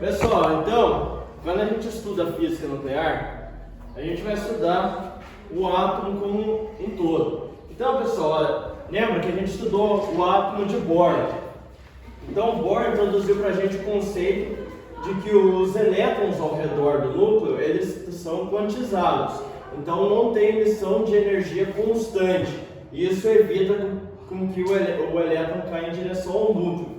Pessoal, então, quando a gente estuda física nuclear, a gente vai estudar o átomo como um todo. Então, pessoal, lembra que a gente estudou o átomo de Bohr. Então, Bohr introduziu para a gente o conceito de que os elétrons ao redor do núcleo, eles são quantizados. Então, não tem emissão de energia constante. E isso evita com que o elétron caia em direção ao núcleo.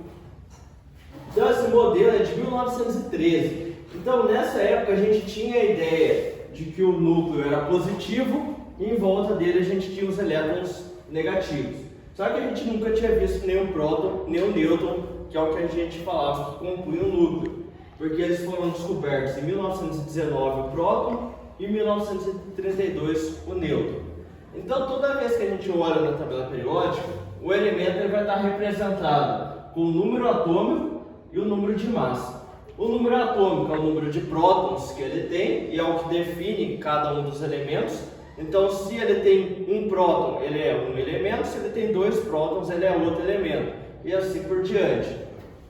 Então, esse modelo é de 1913. Então, nessa época, a gente tinha a ideia de que o núcleo era positivo e em volta dele a gente tinha os elétrons negativos. Só que a gente nunca tinha visto nem o próton, nem o nêutron, que é o que a gente falava que compunha o núcleo. Porque eles foram descobertos em 1919 o próton e em 1932 o nêutron. Então, toda vez que a gente olha na tabela periódica, o elemento ele vai estar representado com o número atômico e o número de massa. O número atômico é o número de prótons que ele tem e é o que define cada um dos elementos. Então, se ele tem um próton, ele é um elemento, se ele tem dois prótons, ele é outro elemento, e assim por diante.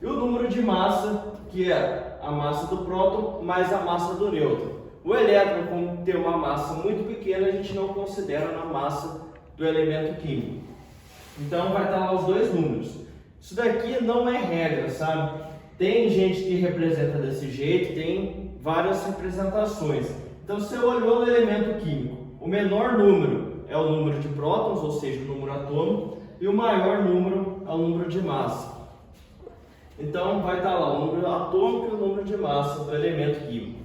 E o número de massa, que é a massa do próton mais a massa do nêutron. O elétron, como tem uma massa muito pequena, a gente não considera na massa do elemento químico. Então, vai estar lá os dois números. Isso daqui não é regra, sabe? Tem gente que representa desse jeito, tem várias representações. Então, você olhou no elemento químico, o menor número é o número de prótons, ou seja, o número atômico, e o maior número é o número de massa. Então, vai estar lá o número atômico e o número de massa do elemento químico.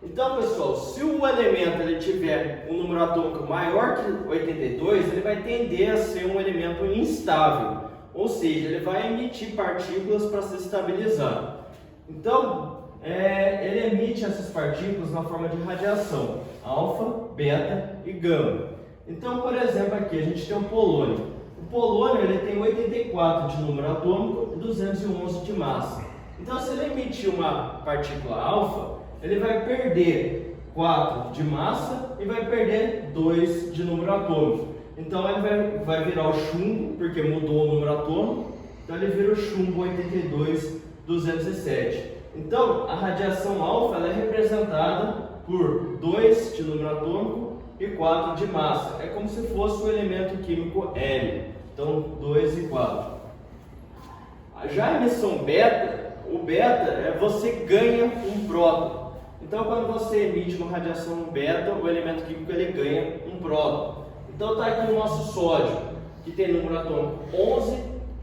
Então, pessoal, se o elemento ele tiver um número atômico maior que 82, ele vai tender a ser um elemento instável. Ou seja, ele vai emitir partículas para se estabilizar. Então, ele emite essas partículas na forma de radiação, alfa, beta e gama. Então, por exemplo, aqui a gente tem o polônio. O polônio ele tem 84 de número atômico e 211 de massa. Então, se ele emitir uma partícula alfa, ele vai perder 4 de massa e vai perder 2 de número atômico. Então ele vai virar o chumbo, porque mudou o número atômico, então ele vira o chumbo 82-207. Então a radiação alfa ela é representada por 2 de número atômico e 4 de massa. É como se fosse o elemento químico L. Então 2 e 4. Já a emissão beta, o beta é você ganha um próton. Então quando você emite uma radiação beta, o elemento químico ele ganha um próton. Então está aqui o nosso sódio, que tem número atômico 11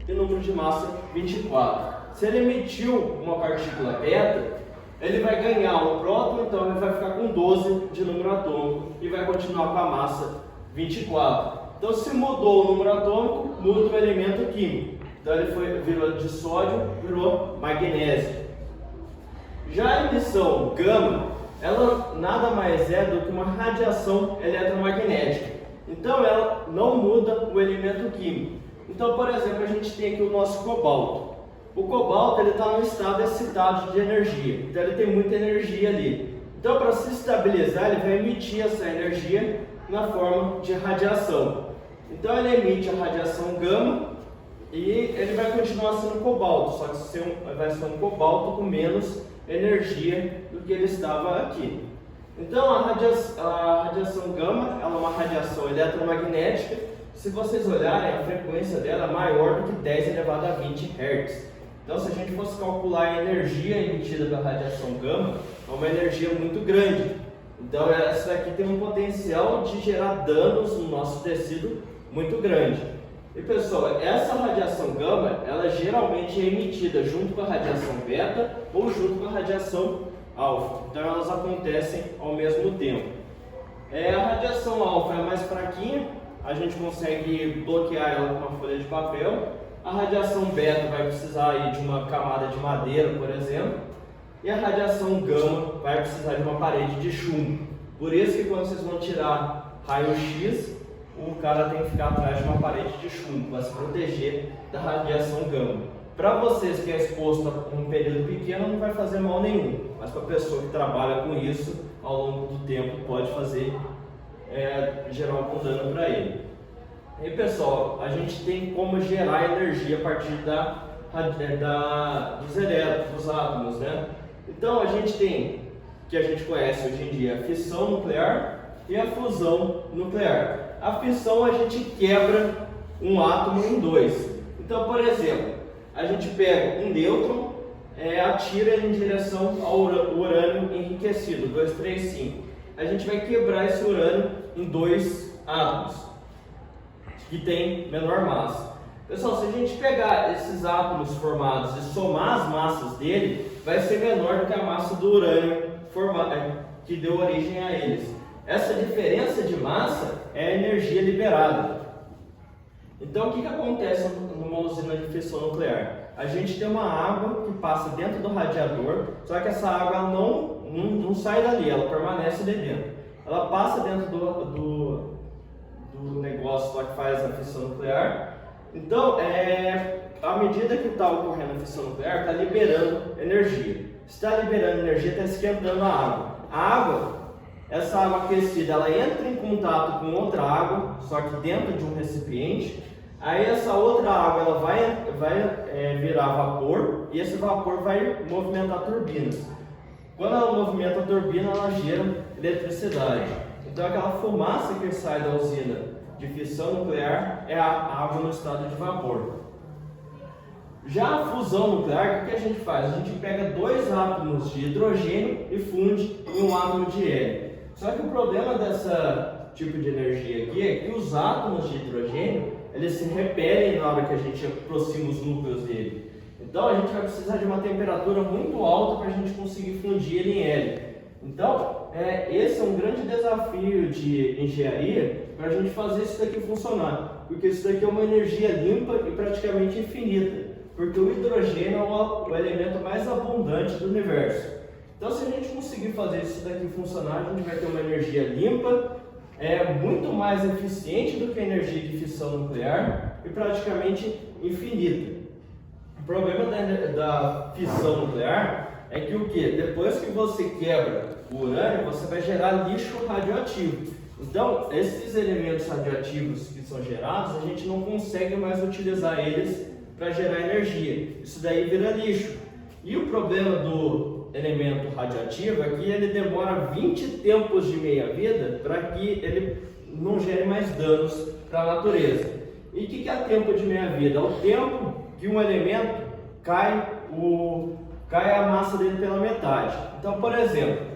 e número de massa 24. Se ele emitiu uma partícula beta, ele vai ganhar um próton, então ele vai ficar com 12 de número atômico e vai continuar com a massa 24. Então se mudou o número atômico, muda o elemento químico. Então ele virou de sódio, virou magnésio. Já a emissão gama, ela nada mais é do que uma radiação eletromagnética. Então ela não muda o elemento químico. Então, por exemplo, a gente tem aqui o nosso cobalto. O cobalto ele está no estado excitado de energia. Então ele tem muita energia ali. Então, para se estabilizar, ele vai emitir essa energia na forma de radiação. Então ele emite a radiação gama e ele vai continuar sendo cobalto, só que vai ser um cobalto com menos energia do que ele estava aqui. Então a radiação gama ela é uma radiação eletromagnética. Se vocês olharem, a frequência dela é maior do que 10 elevado a 20 Hz. Então se a gente fosse calcular a energia emitida da radiação gama, é uma energia muito grande. Então essa daqui tem um potencial de gerar danos no nosso tecido muito grande. E pessoal, essa radiação gama, ela geralmente é emitida junto com a radiação beta ou junto com a radiação alfa. Então elas acontecem ao mesmo tempo. A radiação alfa é mais fraquinha, a gente consegue bloquear ela com uma folha de papel. A radiação beta vai precisar aí de uma camada de madeira, por exemplo. E a radiação gama vai precisar de uma parede de chumbo. Por isso que quando vocês vão tirar raio-x, o cara tem que ficar atrás de uma parede de chumbo para se proteger da radiação gama. Para vocês que é exposto a um período pequeno não vai fazer mal nenhum, mas para a pessoa que trabalha com isso ao longo do tempo pode fazer gerar algum dano para ele. E pessoal, a gente tem como gerar energia a partir dos elétrons, dos átomos, né? Então a gente tem, que a gente conhece hoje em dia, a fissão nuclear e a fusão nuclear. A fissão a gente quebra um átomo em dois. Então, por exemplo, a gente pega um nêutron, atira em direção ao urânio enriquecido, 235. A gente vai quebrar esse urânio em dois átomos, que tem menor massa. Pessoal, se a gente pegar esses átomos formados e somar as massas dele, vai ser menor do que a massa do urânio que deu origem a eles. Essa diferença de massa é a energia liberada. Então, o que acontece numa usina de fissão nuclear? A gente tem uma água que passa dentro do radiador, só que essa água não sai dali, ela permanece ali dentro. Ela passa dentro do negócio lá que faz a fissão nuclear. Então, à medida que está ocorrendo a fissão nuclear, está liberando energia. Se está liberando energia, está esquentando a água. Essa água aquecida, ela entra em contato com outra água, só que dentro de um recipiente. Aí essa outra água ela vai virar vapor e esse vapor vai movimentar turbinas. Quando ela movimenta a turbina, ela gera eletricidade. Então aquela fumaça que sai da usina de fissão nuclear é a água no estado de vapor. Já a fusão nuclear, o que a gente faz? A gente pega dois átomos de hidrogênio e funde em um átomo de hélio. Só que o problema desse tipo de energia aqui é que os átomos de hidrogênio eles se repelem na hora que a gente aproxima os núcleos dele. Então a gente vai precisar de uma temperatura muito alta para a gente conseguir fundir ele em hélio. Então esse é um grande desafio de engenharia para a gente fazer isso daqui funcionar, porque isso daqui é uma energia limpa e praticamente infinita, porque o hidrogênio é o elemento mais abundante do universo. Então se a gente conseguir fazer isso daqui funcionar, a gente vai ter uma energia limpa, muito mais eficiente do que a energia de fissão nuclear e praticamente infinita. O problema da fissão nuclear é que depois que você quebra o urânio, você vai gerar lixo radioativo. Então, esses elementos radioativos que são gerados, a gente não consegue mais utilizar eles para gerar energia. Isso daí vira lixo. E o problema do elemento radioativo é que ele demora 20 tempos de meia-vida para que ele não gere mais danos para a natureza. E o que é tempo de meia-vida? É o tempo que um elemento cai a massa dele pela metade. Então, por exemplo,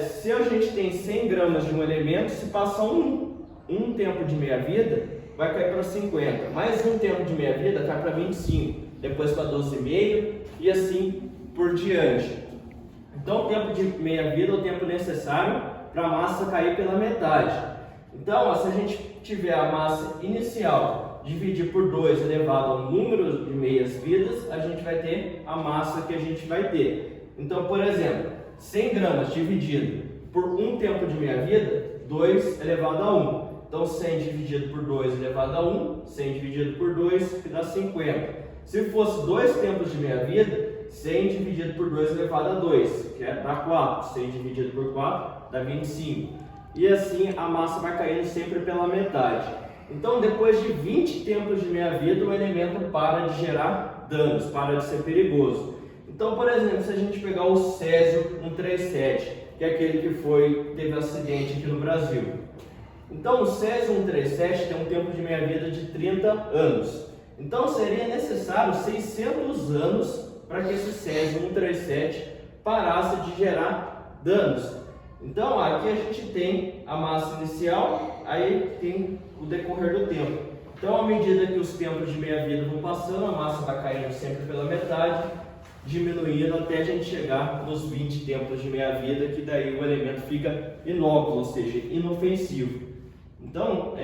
se a gente tem 100 gramas de um elemento, se passar um tempo de meia-vida, vai cair para 50. Mais um tempo de meia-vida cai para 25, depois para 12,5 e assim por diante. Então, o tempo de meia-vida é o tempo necessário para a massa cair pela metade. Então, se a gente tiver a massa inicial dividir por 2 elevado ao número de meias-vidas, a gente vai ter a massa que a gente vai ter. Então, por exemplo, 100 gramas dividido por um tempo de meia-vida, 2 elevado a 1. Então, 100 dividido por 2 elevado a 1, 100 dividido por 2, que dá 50. Se fosse 2 tempos de meia-vida, 100 dividido por 2 elevado a 2, que dá 4. 100 dividido por 4 dá 25. E assim a massa vai caindo sempre pela metade. Então, depois de 20 tempos de meia-vida, o elemento para de gerar danos, para de ser perigoso. Então, por exemplo, se a gente pegar o Césio 137, que é aquele que teve acidente aqui no Brasil. Então, o Césio 137 tem um tempo de meia-vida de 30 anos. Então, seria necessário 600 anos para que esse Césio 137 parasse de gerar danos. Então, aqui a gente tem a massa inicial, aí tem o decorrer do tempo. Então, à medida que os tempos de meia-vida vão passando, a massa vai caindo sempre pela metade, diminuindo até a gente chegar nos 20 tempos de meia-vida, que daí o elemento fica inócuo, ou seja, inofensivo. Então,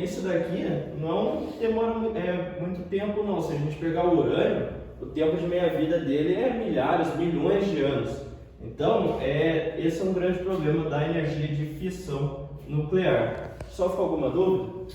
isso daqui não demora muito tempo não. Se a gente pegar o urânio, o tempo de meia-vida dele é milhares, milhões de anos. Então, esse é um grande problema da energia de fissão nuclear. Só ficou alguma dúvida?